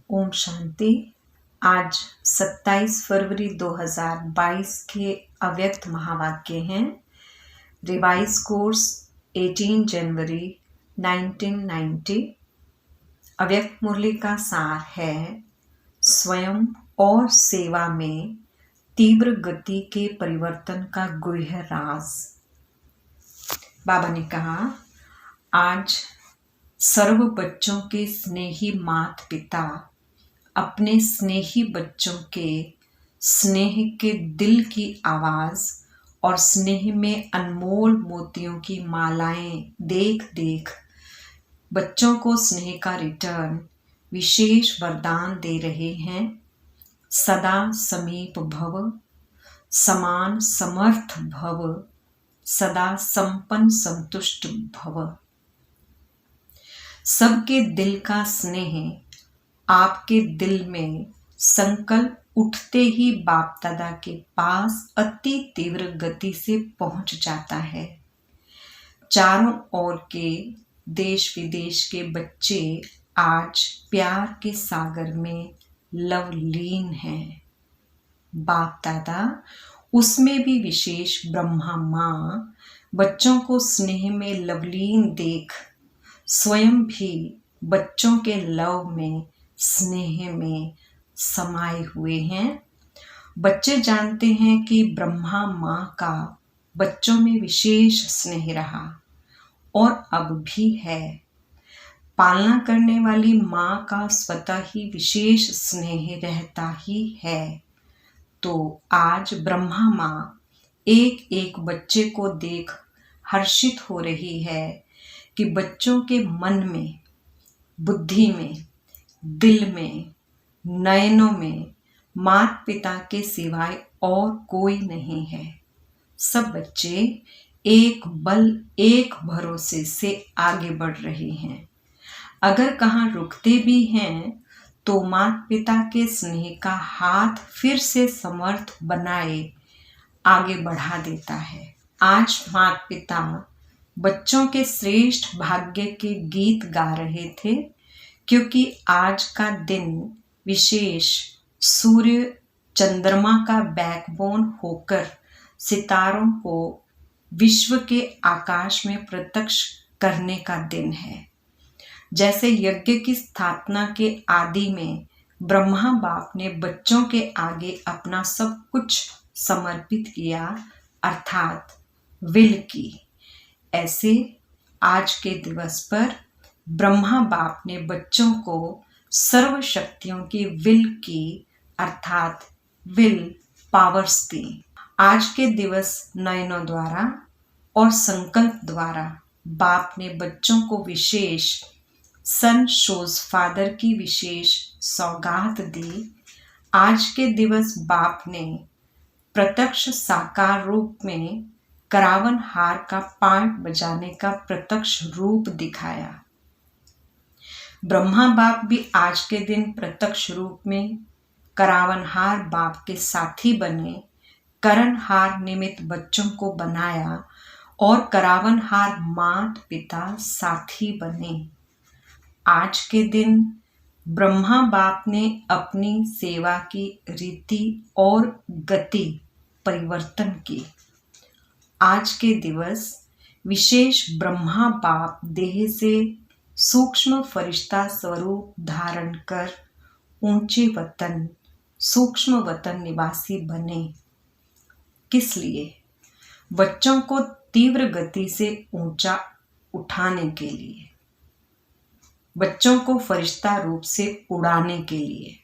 ओम शांति। आज 27 फरवरी 2022 के अव्यक्त महावाक्य हैं। रिवाइज कोर्स 18 जनवरी 1990। अव्यक्त मुरली का सार है स्वयं और सेवा में तीव्र गति के परिवर्तन का गुह्य राज। बाबा ने कहा, आज सर्व बच्चों के स्नेही माता पिता अपने स्नेही बच्चों के स्नेह के दिल की आवाज और स्नेह में अनमोल मोतियों की मालाएं देख देख बच्चों को स्नेह का रिटर्न विशेष वरदान दे रहे हैं। सदा समीप भव, समान समर्थ भव, सदा संपन्न संतुष्ट भव। सबके दिल का स्नेह आपके दिल में संकल्प उठते ही बाप दादा के पास अति तीव्र गति से पहुंच जाता है। चारों ओर के देश विदेश के बच्चे आज प्यार के सागर में लवलीन हैं। बाप दादा उसमें भी विशेष ब्रह्मा माँ बच्चों को स्नेह में लवलीन देख स्वयं भी बच्चों के लव में स्नेह में समाये हुए हैं। बच्चे जानते हैं कि ब्रह्मा माँ का बच्चों में विशेष स्नेह रहा और अब भी है। पालना करने वाली माँ का स्वतः ही विशेष स्नेह रहता ही है। तो आज ब्रह्मा माँ एक एक बच्चे को देख हर्षित हो रही है कि बच्चों के मन में, बुद्धि में, दिल में, नयनों में माता पिता के सिवाय और कोई नहीं है। सब बच्चे एक बल एक भरोसे से आगे बढ़ रहे हैं। अगर कहाँ रुकते भी हैं तो माता पिता के स्नेह का हाथ फिर से समर्थ बनाए आगे बढ़ा देता है। आज माता पिता बच्चों के श्रेष्ठ भाग्य के गीत गा रहे थे, क्योंकि आज का दिन विशेष सूर्य चंद्रमा का बैकबोन होकर सितारों को विश्व के आकाश में प्रत्यक्ष करने का दिन है। जैसे यज्ञ की स्थापना के आदि में ब्रह्मा बाप ने बच्चों के आगे अपना सब कुछ समर्पित किया, अर्थात विल की, ऐसे आज के दिवस पर ब्रह्मा बाप ने बच्चों को सर्व शक्तियों की विल की, अर्थात विल पावर्स दी। आज के दिवस नयनों द्वारा और संकल्प द्वारा बाप ने बच्चों को विशेष सन शोज फादर की विशेष सौगात दी। आज के दिवस बाप ने प्रत्यक्ष साकार रूप में करावन हार का पार्ट बजाने का प्रत्यक्ष रूप दिखाया। ब्रह्मा बाप भी आज के दिन प्रत्यक्ष रूप में करावनहार बाप के साथी बने, करणहार निमित्त बच्चों को बनाया और करावनहार माता पिता साथी बने। आज के दिन ब्रह्मा बाप ने अपनी सेवा की रीति और गति परिवर्तन की। आज के दिवस विशेष ब्रह्मा बाप देह से सूक्ष्म फरिश्ता स्वरूप धारण कर ऊंचे वतन, सूक्ष्म वतन निवासी बने। किस लिए? बच्चों को तीव्र गति से ऊंचा उठाने के लिए, बच्चों को फरिश्ता रूप से उड़ाने के लिए।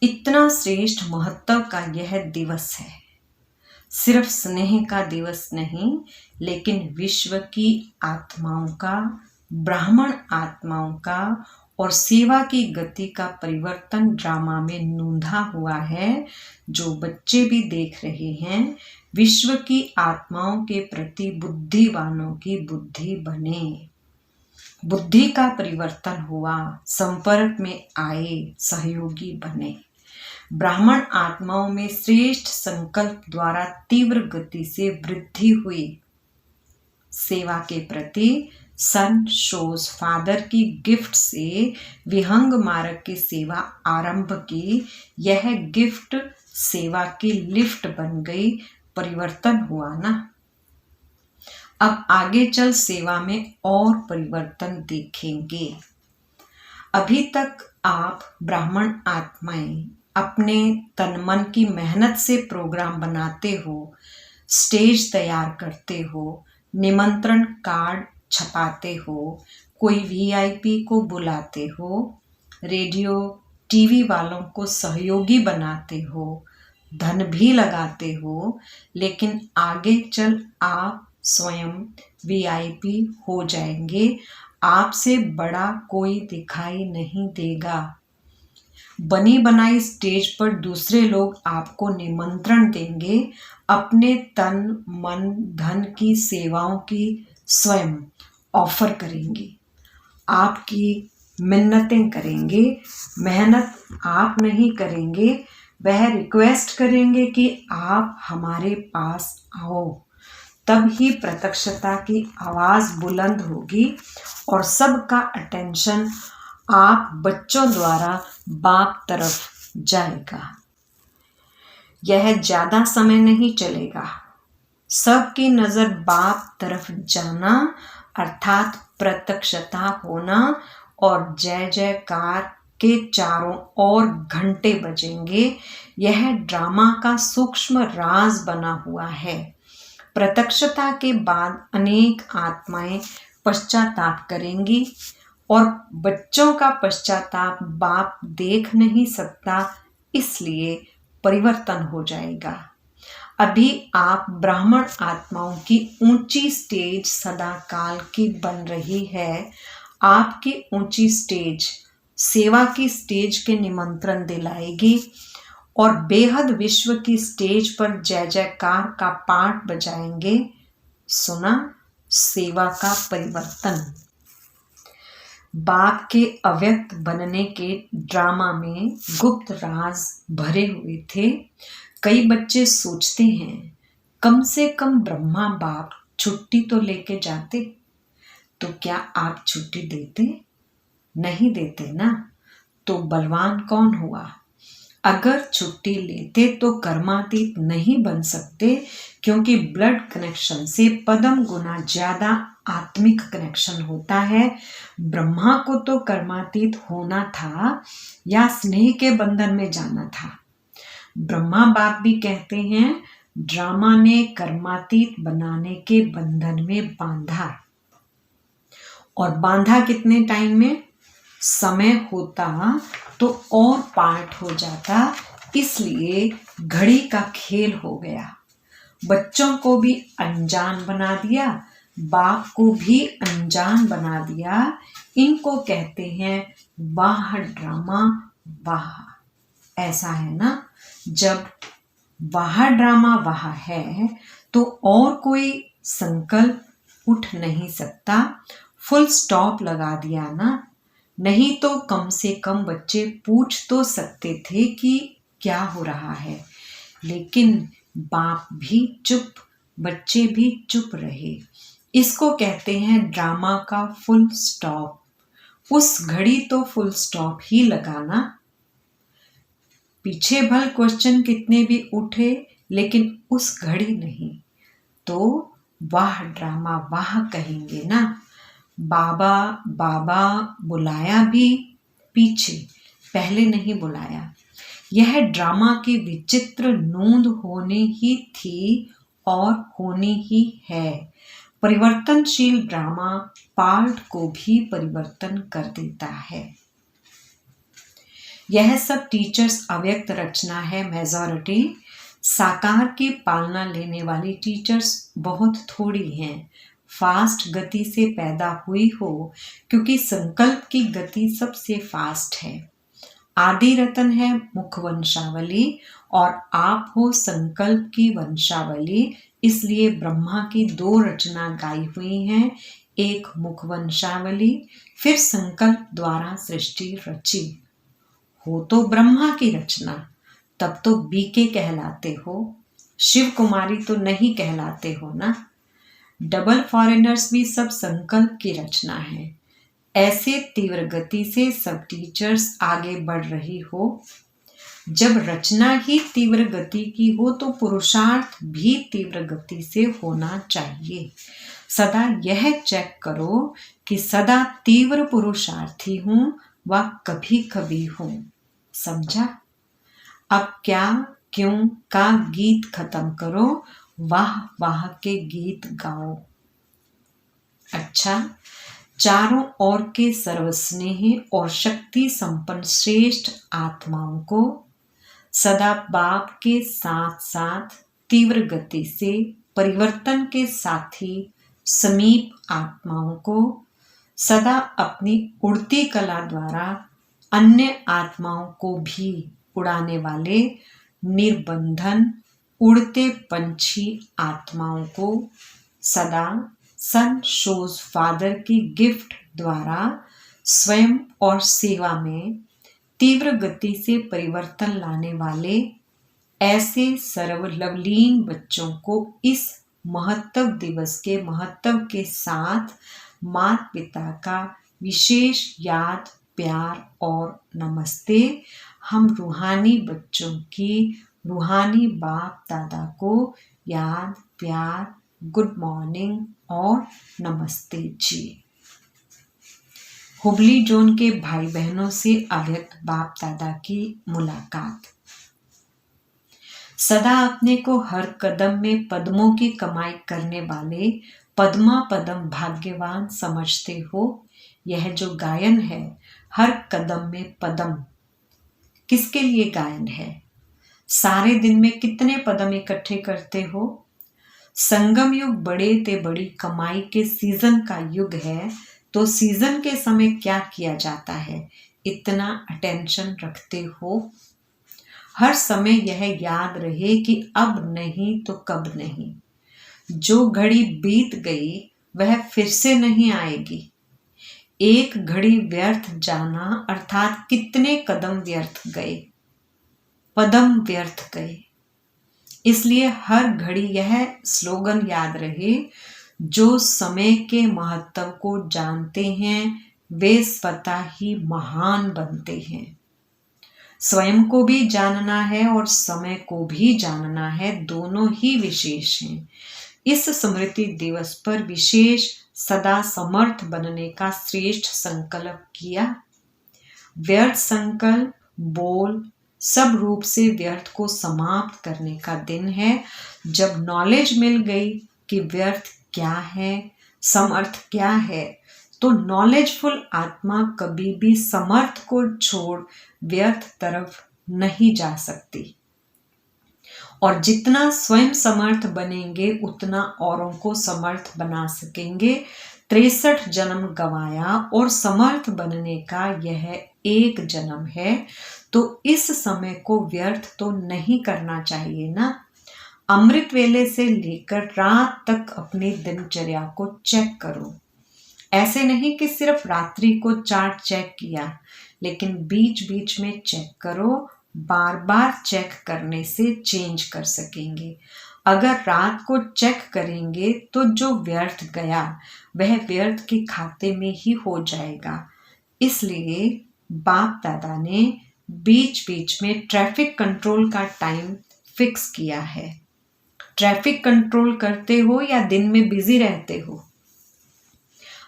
इतना श्रेष्ठ महत्व का यह दिवस है। सिर्फ स्नेह का दिवस नहीं, लेकिन विश्व की आत्माओं का, ब्राह्मण आत्माओं का और सेवा की गति का परिवर्तन ड्रामा में नूंधा हुआ है, जो बच्चे भी देख रहे हैं। विश्व की आत्माओं के प्रति बुद्धिवानों की बुद्धि बने। बुद्धि का परिवर्तन हुआ, संपर्क में आए, सहयोगी बने। ब्राह्मण आत्माओं में श्रेष्ठ संकल्प द्वारा तीव्र गति से वृद्धि हुई। सेवा के प्रति सन शोज फादर की गिफ्ट से विहंग मार्ग की सेवा आरंभ की। यह गिफ्ट सेवा की लिफ्ट बन गई, परिवर्तन हुआ ना। अब आगे चल सेवा में और परिवर्तन देखेंगे। अभी तक आप ब्राह्मण आत्माएं अपने तन मन की मेहनत से प्रोग्राम बनाते हो, स्टेज तैयार करते हो, निमंत्रण कार्ड छपाते हो, कोई वीआईपी को बुलाते हो, रेडियो टीवी वालों को सहयोगी बनाते हो, धन भी लगाते हो, लेकिन आगे चल आप स्वयं वीआईपी हो जाएंगे। आपसे बड़ा कोई दिखाई नहीं देगा। बनी बनाई स्टेज पर दूसरे लोग आपको निमंत्रण देंगे, अपने तन मन धन की सेवाओं की स्वयं ऑफर करेंगे, आपकी मिन्नतें करेंगे। मेहनत आप नहीं करेंगे, वह रिक्वेस्ट करेंगे कि आप हमारे पास आओ। तब ही प्रत्यक्षता की आवाज बुलंद होगी और सबका अटेंशन आप बच्चों द्वारा बाप तरफ जाएगा। यह ज्यादा समय नहीं चलेगा। सबकी नजर बाप तरफ जाना अर्थात प्रत्यक्षता होना और जय जयकार के चारों ओर घंटे बजेंगे। यह ड्रामा का सूक्ष्म राज बना हुआ है। प्रत्यक्षता के बाद अनेक आत्माएं पश्चाताप करेंगी और बच्चों का पश्चाताप बाप देख नहीं सकता, इसलिए परिवर्तन हो जाएगा। अभी आप ब्राह्मण आत्माओं की ऊंची स्टेज सदा काल की बन रही है। आपकी ऊंची स्टेज सेवा की स्टेज के निमंत्रण दिलाएगी और बेहद विश्व की स्टेज पर जय जयकार का पाठ बजाएंगे। सुना, सेवा का परिवर्तन। बाप के अव्यक्त बनने के ड्रामा में गुप्त राज भरे हुए थे। कई बच्चे सोचते हैं कम से कम ब्रह्मा बाप छुट्टी तो लेके जाते, तो क्या आप छुट्टी देते? नहीं देते ना, तो बलवान कौन हुआ? अगर छुट्टी लेते तो कर्मातीत नहीं बन सकते, क्योंकि ब्लड कनेक्शन से पदम गुना ज्यादा आत्मिक कनेक्शन होता है। ब्रह्मा को तो कर्मातीत होना था या स्नेह के बंधन में जाना था। ब्रह्मा बाप भी कहते हैं ड्रामा ने कर्मातीत बनाने के बंधन में बांधा, और बांधा कितने टाइम में? समय होता तो और पार्ट हो जाता, इसलिए घड़ी का खेल हो गया। बच्चों को भी अनजान बना दिया, बाप को भी अनजान बना दिया। इनको कहते हैं वाह ड्रामा वाह। ऐसा है ना, जब वाह ड्रामा वाह है तो और कोई संकल्प उठ नहीं सकता। फुल स्टॉप लगा दिया ना। नहीं तो कम से कम बच्चे पूछ तो सकते थे कि क्या हो रहा है, लेकिन बाप भी चुप, बच्चे भी चुप रहे। इसको कहते हैं ड्रामा का फुल स्टॉप। उस घड़ी तो फुल स्टॉप ही लगाना। पीछे भल क्वेश्चन कितने भी उठे, लेकिन उस घड़ी नहीं, तो वाह ड्रामा वाह कहेंगे ना। बाबा बाबा बुलाया भी पीछे, पहले नहीं बुलाया। यह ड्रामा की विचित्र नूंद होनी ही थी और होनी ही है। परिवर्तनशील ड्रामा पार्ट को भी परिवर्तन कर देता है। यह सब टीचर्स अव्यक्त रचना है। मेजॉरिटी साकार की पालना लेने वाली टीचर्स बहुत थोड़ी हैं। फास्ट गति से पैदा हुई हो, क्योंकि संकल्प की गति सबसे फास्ट है। आदि रतन है मुख वंशावली और आप हो संकल्प की वंशावली, इसलिए ब्रह्मा की 2 रचना गाई हुई हैं, एक मुख वंशावली, फिर संकल्प द्वारा सृष्टि रची। हो तो ब्रह्मा की रचना, तब तो बीके कहलाते हो, शिव कुमारी तो नहीं कहलाते हो ना। डबल फॉरेनर्स भी सब संकल्प की रचना है। ऐसे तीव्र गति से सब टीचर्स आगे बढ़ रही हो। जब रचना ही तीव्र गति की हो तो पुरुषार्थ भी तीव्र गति से होना चाहिए। सदा यह चेक करो कि सदा तीव्र पुरुषार्थी हूं व कभी कभी हूं। समझा? अब क्या क्यों का गीत खत्म करो, वाह वाह के गीत गाओ। अच्छा, चारों ओर के सर्वस्नेह और शक्ति संपन्न श्रेष्ठ आत्माओं को सदा बाप के साथ साथ तीव्र गति से परिवर्तन के साथी समीप आत्माओं को सदा अपनी उड़ती कला द्वारा अन्य आत्माओं को भी उड़ाने वाले निर्बंधन उड़ते पंछी आत्माओं को सदा सन शोज फादर की गिफ्ट द्वारा स्वयं और सेवा में तीव्र गति से परिवर्तन लाने वाले ऐसे सर्वलवलीन बच्चों को इस महत्व दिवस के महत्व के साथ माता पिता का विशेष याद, प्यार और नमस्ते। हम रूहानी बच्चों की रूहानी बाप दादा को याद, प्यार, गुड मॉर्निंग और नमस्ते जी। हुबली जोन के भाई बहनों से अव्यक्त बाप दादा की मुलाकात। सदा अपने को हर कदम में पद्मों की कमाई करने वाले पद्मा पदम भाग्यवान समझते हो। यह जो गायन है, हर कदम में पदम, किसके लिए गायन है? सारे दिन में कितने पदम इकट्ठे करते हो? संगम युग बड़े ते बड़ी कमाई के सीजन का युग है, तो सीजन के समय क्या किया जाता है? इतना अटेंशन रखते हो? हर समय यह याद रहे कि अब नहीं तो कब नहीं। जो घड़ी बीत गई वह फिर से नहीं आएगी। एक घड़ी व्यर्थ जाना अर्थात कितने कदम व्यर्थ गए, पदम व्यर्थ गए। इसलिए हर घड़ी यह स्लोगन याद रहे, जो समय के महत्व को जानते हैं वे स्वतः ही महान बनते हैं। स्वयं को भी जानना है और समय को भी जानना है, दोनों ही विशेष हैं। इस स्मृति दिवस पर विशेष सदा समर्थ बनने का श्रेष्ठ संकल्प किया। व्यर्थ संकल्प, बोल, सब रूप से व्यर्थ को समाप्त करने का दिन है। जब नॉलेज मिल गई कि व्यर्थ क्या है, समर्थ क्या है, तो नॉलेजफुल आत्मा कभी भी समर्थ को छोड़ व्यर्थ तरफ नहीं जा सकती। और जितना स्वयं समर्थ बनेंगे उतना औरों को समर्थ बना सकेंगे। 63 जन्म गवाया और समर्थ बनने का यह एक जन्म है, तो इस समय को व्यर्थ तो नहीं करना चाहिए ना। अमृत वेले से लेकर रात तक अपनी दिनचर्या को चेक करो। ऐसे नहीं कि सिर्फ रात्रि को चार्ट चेक किया, लेकिन बीच बीच में चेक करो। बार बार चेक करने से चेंज कर सकेंगे। अगर रात को चेक करेंगे तो जो व्यर्थ गया वह व्यर्थ के खाते में ही हो जाएगा। इसलिए बाप दादा ने बीच बीच में ट्रैफिक कंट्रोल का टाइम फिक्स किया है। ट्रैफिक कंट्रोल करते हो या दिन में बिजी रहते हो?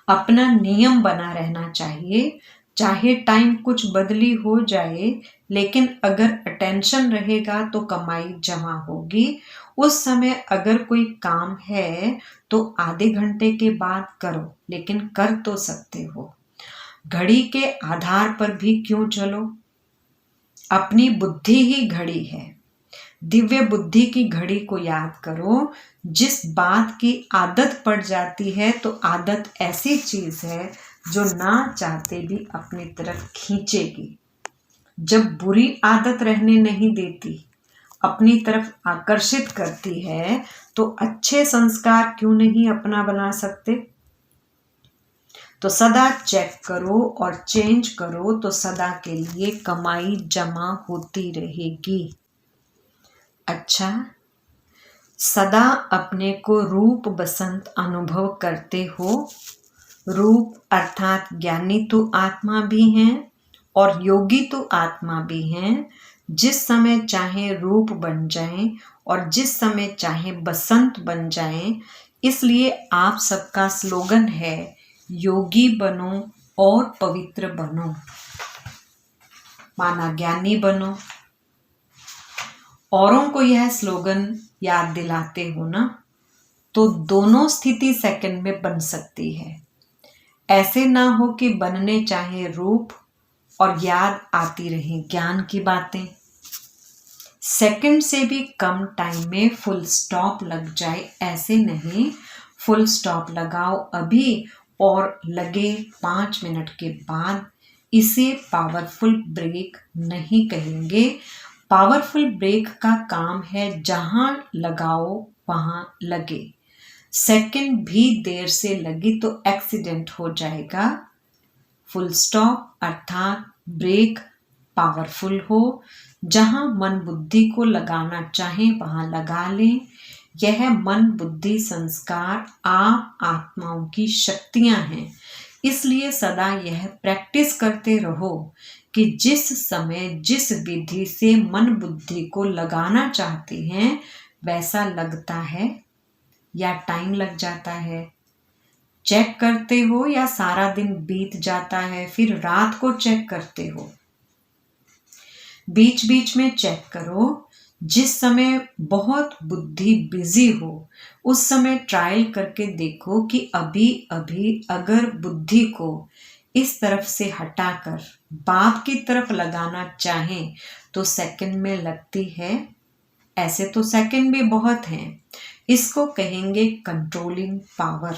अपना नियम बना रहना चाहिए। चाहे टाइम कुछ बदली हो जाए, लेकिन अगर अटेंशन रहेगा तो कमाई जमा होगी। उस समय अगर कोई काम है तो आधे घंटे के बाद करो, लेकिन कर तो सकते हो। घड़ी के आधार पर भी क्यों चलो? अपनी बुद्धि ही घड़ी है। दिव्य बुद्धि की घड़ी को याद करो। जिस बात की आदत पड़ जाती है, तो आदत ऐसी चीज है जो ना चाहते भी अपनी तरफ खींचेगी। जब बुरी आदत रहने नहीं देती, अपनी तरफ आकर्षित करती है, तो अच्छे संस्कार क्यों नहीं अपना बना सकते? तो सदा चेक करो और चेंज करो, तो सदा के लिए कमाई जमा होती रहेगी। अच्छा, सदा अपने को रूप बसंत अनुभव करते हो। रूप अर्थात ज्ञानी तो आत्मा भी हैं और योगी तो आत्मा भी हैं। जिस समय चाहे रूप बन जाएं और जिस समय चाहे बसंत बन जाएं। इसलिए आप सबका स्लोगन है, योगी बनो और पवित्र बनो, माना ज्ञानी बनो। औरों को यह स्लोगन याद दिलाते हो ना, तो दोनों स्थिति सेकंड में बन सकती है। ऐसे ना हो कि बनने चाहे रूप और याद आती रहे ज्ञान की बातें। सेकंड से भी कम टाइम में फुल स्टॉप लग जाए, ऐसे नहीं। फुल स्टॉप लगाओ अभी और लगे 5 मिनट के बाद। इसे पावरफुल ब्रेक नहीं कहेंगे। पावरफुल ब्रेक का काम है जहां लगाओ वहां लगे। सेकंड भी देर से लगी तो एक्सीडेंट हो जाएगा। फुल स्टॉप अर्थात ब्रेक पावरफुल हो। जहां मन बुद्धि को लगाना चाहे वहां लगा लें। यह मन बुद्धि संस्कार आप आत्माओं की शक्तियां हैं। इसलिए सदा यह प्रैक्टिस करते रहो कि जिस समय जिस विधि से मन बुद्धि को लगाना चाहते हैं वैसा लगता है या टाइम लग जाता है। चेक करते हो या सारा दिन बीत जाता है, फिर रात को चेक करते हो। बीच बीच में चेक करो। जिस समय बहुत बुद्धि बिजी हो उस समय ट्रायल करके देखो कि अभी अभी अगर बुद्धि को इस तरफ से हटाकर बाप की तरफ लगाना चाहें तो सेकंड में लगती है। ऐसे तो सेकंड भी बहुत हैं। इसको कहेंगे कंट्रोलिंग पावर।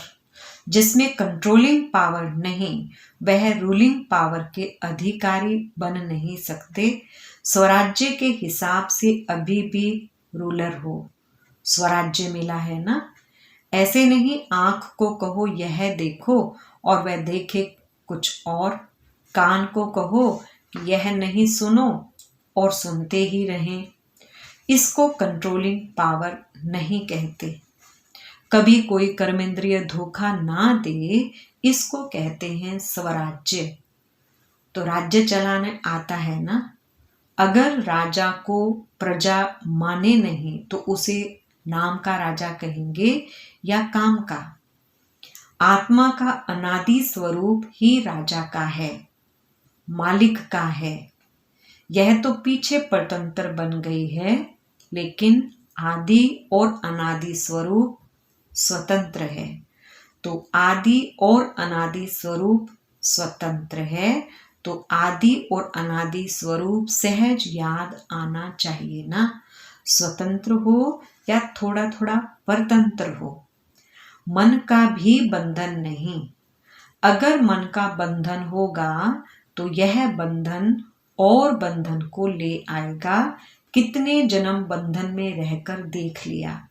जिसमें कंट्रोलिंग पावर नहीं वह रूलिंग पावर के अधिकारी बन नहीं सकते। स्वराज्य के हिसाब से अभी भी रूलर हो। स्वराज्य मिला है ना। ऐसे नहीं आंख को कहो यह देखो और वह देखे कुछ और। कान को कहो कि यह नहीं सुनो और सुनते ही रहें। इसको कंट्रोलिंग पावर नहीं कहते। कभी कोई कर्मेंद्रिय धोखा ना दे, इसको कहते हैं स्वराज्य। तो राज्य चलाने आता है ना। अगर राजा को प्रजा माने नहीं तो उसे नाम का राजा कहेंगे या काम का। आत्मा का अनादि स्वरूप ही राजा का है, मालिक का है। यह तो पीछे परतंत्र बन गई है, लेकिन आदि और अनादि स्वरूप स्वतंत्र है। तो आदि और अनादि स्वरूप स्वतंत्र है, तो आदि और अनादि स्वरूप सहज याद आना चाहिए ना। स्वतंत्र हो या थोड़ा थोड़ा परतंत्र हो। मन का भी बंधन नहीं। अगर मन का बंधन होगा तो यह बंधन और बंधन को ले आएगा। कितने जन्म बंधन में रहकर देख लिया।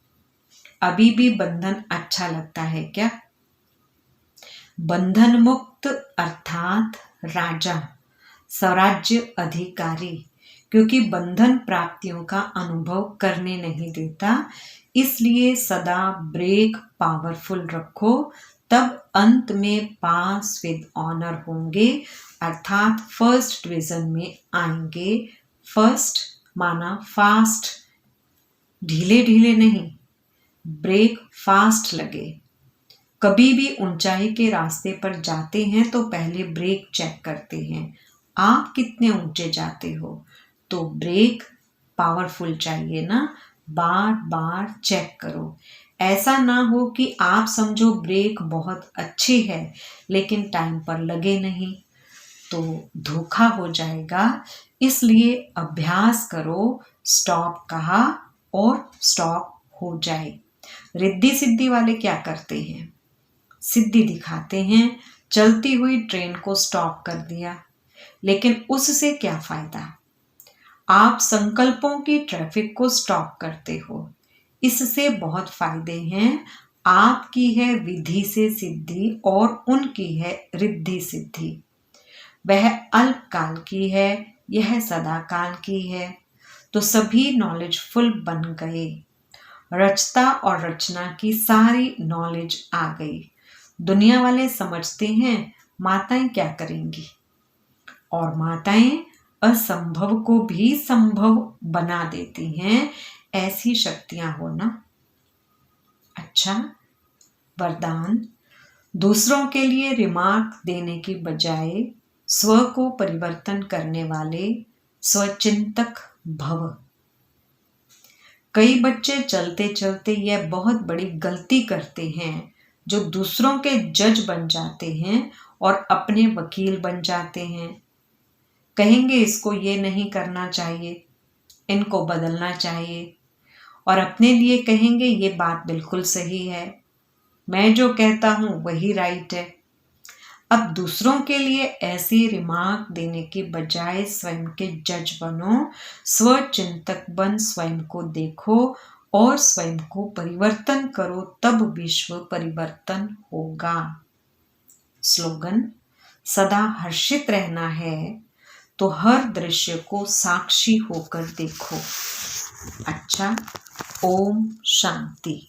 अभी भी बंधन अच्छा लगता है क्या? बंधन मुक्त अर्थात राजा, स्वराज्य अधिकारी, क्योंकि बंधन प्राप्तियों का अनुभव करने नहीं देता। इसलिए सदा ब्रेक पावरफुल रखो, तब अंत में पास विद ऑनर होंगे, अर्थात फर्स्ट डिवीजन में आएंगे। फर्स्ट माना फास्ट, ढीले ढीले नहीं, ब्रेक फास्ट लगे। कभी भी ऊंचाई के रास्ते पर जाते हैं तो पहले ब्रेक चेक करते हैं। आप कितने ऊंचे जाते हो तो ब्रेक पावरफुल चाहिए ना। बार बार चेक करो। ऐसा ना हो कि आप समझो ब्रेक बहुत अच्छी है लेकिन टाइम पर लगे नहीं, तो धोखा हो जाएगा। इसलिए अभ्यास करो। स्टॉप कहा और स्टॉप हो जाए। रिद्धि सिद्धि वाले क्या करते हैं? सिद्धि दिखाते हैं। चलती हुई ट्रेन को स्टॉप कर दिया, लेकिन उससे क्या फायदा? आप संकल्पों की ट्रैफिक को स्टॉप करते हो, इससे बहुत फायदे हैं। आपकी है विधि से सिद्धि और उनकी है रिद्धि सिद्धि। वह अल्पकाल की है, यह सदा काल की है। तो सभी नॉलेजफुल बन गए। रचता और रचना की सारी नॉलेज आ गई। दुनिया वाले समझते हैं माताएं क्या करेंगी, और माताएं असंभव को भी संभव बना देती हैं। ऐसी शक्तियां हो ना। अच्छा, वरदान। दूसरों के लिए रिमार्क देने की बजाय स्व को परिवर्तन करने वाले स्वचिंतक भव। कई बच्चे चलते चलते यह बहुत बड़ी गलती करते हैं, जो दूसरों के जज बन जाते हैं और अपने वकील बन जाते हैं। कहेंगे इसको ये नहीं करना चाहिए, इनको बदलना चाहिए, और अपने लिए कहेंगे ये बात बिल्कुल सही है, मैं जो कहता हूं वही राइट है। अब दूसरों के लिए ऐसी रिमार्क देने के बजाय स्वयं के जज बनो, स्वचिंतक बन स्वयं को देखो और स्वयं को परिवर्तन करो, तब विश्व परिवर्तन होगा। स्लोगन। सदा हर्षित रहना है तो हर दृश्य को साक्षी होकर देखो। अच्छा, ओम शांति।